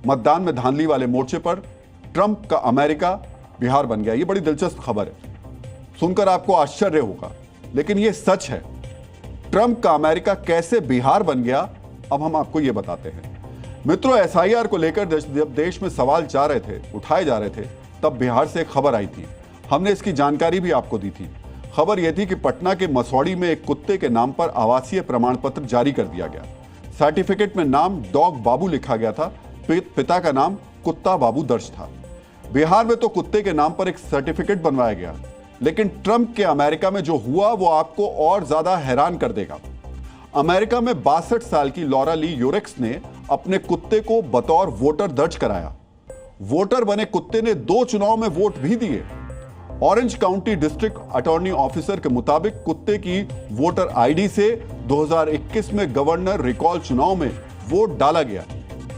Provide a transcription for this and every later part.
मतदान में धांधली वाले मोर्चे पर ट्रंप का अमेरिका बिहार बन गया। ये बड़ी दिलचस्प खबर है, सुनकर आपको आश्चर्य होगा, लेकिन ये सच है। ट्रंप का अमेरिका कैसे बिहार बन गया, अब हम आपको ये बताते हैं। मित्रों, एसआईआर को लेकर जब देश में सवाल उठाए जा रहे थे, तब बिहार से एक खबर आई थी। हमने इसकी जानकारी भी आपको दी थी। खबर यह थी कि पटना के मसौड़ी में एक कुत्ते के नाम पर आवासीय प्रमाण पत्र जारी कर दिया गया। सर्टिफिकेट में नाम डॉग बाबू लिखा गया था, पिता का नाम कुत्ता बाबू दर्ज था। बिहार में तो कुत्ते के नाम पर एक सर्टिफिकेट बनवाया गया, लेकिन ट्रंप के अमेरिका में जो हुआ वो आपको और ज्यादा हैरान कर देगा। अमेरिका में 62 साल की लॉरा ली यूरेक्स ने अपने कुत्ते को बतौर वोटर दर्ज कराया। वोटर बने कुत्ते ने 2 चुनाव में वोट भी दिए। Orange county district attorney officer के मुताबिक कुत्ते की वोटर आईडी से 2021 में गवर्नर रिकॉल चुनाव में वोट डाला गया।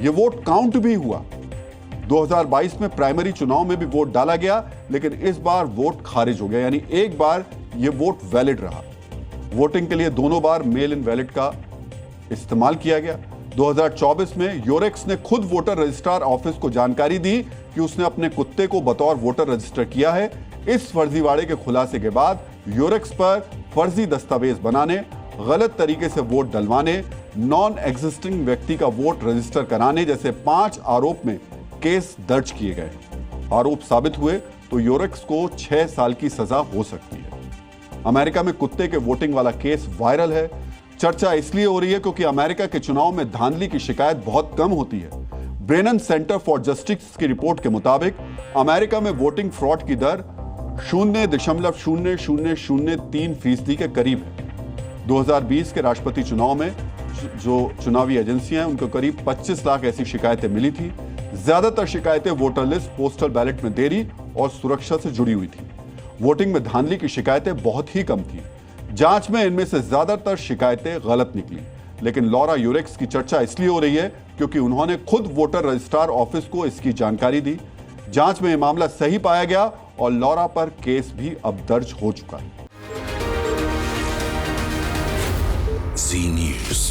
यह वोट काउंट भी हुआ। 2022 में प्राइमरी चुनाव में भी वोट डाला गया, लेकिन इस बार वोट खारिज हो गया, यानी एक बार यह वोट वैलिड रहा। वोटिंग के लिए दोनों बार मेल इन वैलिड का इस्तेमाल किया गया। 2024 में यूरेक्स ने खुद वोटर रजिस्ट्रार ऑफिस को जानकारी दी कि उसने अपने कुत्ते को बतौर वोटर रजिस्टर किया है। इस फर्जीवाड़े के खुलासे के बाद यूरेक्स पर फर्जी दस्तावेज बनाने, गलत तरीके से वोट डलवाने, नॉन एग्जिस्टिंग व्यक्ति का वोट रजिस्टर कराने जैसे 5 आरोप में केस दर्ज किए गए। आरोप साबित हुए तो यूरेक्स को 6 साल की सजा हो सकती है। अमेरिका में कुत्ते के वोटिंग वाला केस वायरल है। चर्चा इसलिए हो रही है क्योंकि अमेरिका के चुनाव में धांधली की शिकायत बहुत कम होती है। ब्रेनन सेंटर फॉर जस्टिस की रिपोर्ट के मुताबिक अमेरिका में वोटिंग फ्रॉड की दर 0.0003% के करीब है। 2020 के राष्ट्रपति चुनाव में जो चुनावी एजेंसियां हैं, उनको करीब 25 लाख ऐसी शिकायतें मिली थी। ज्यादातर शिकायतें वोटर लिस्ट, पोस्टल बैलेट में देरी और सुरक्षा से जुड़ी हुई थी। वोटिंग में धांधली की शिकायतें बहुत ही कम थी। जांच में इनमें से ज्यादातर शिकायतें गलत निकली। लेकिन लॉरा यूरेक्स की चर्चा इसलिए हो रही है क्योंकि उन्होंने खुद वोटर रजिस्ट्रार ऑफिस को इसकी जानकारी दी। जांच में यह मामला सही पाया गया और लॉरा पर केस भी अब दर्ज हो चुका है। जी न्यूज़।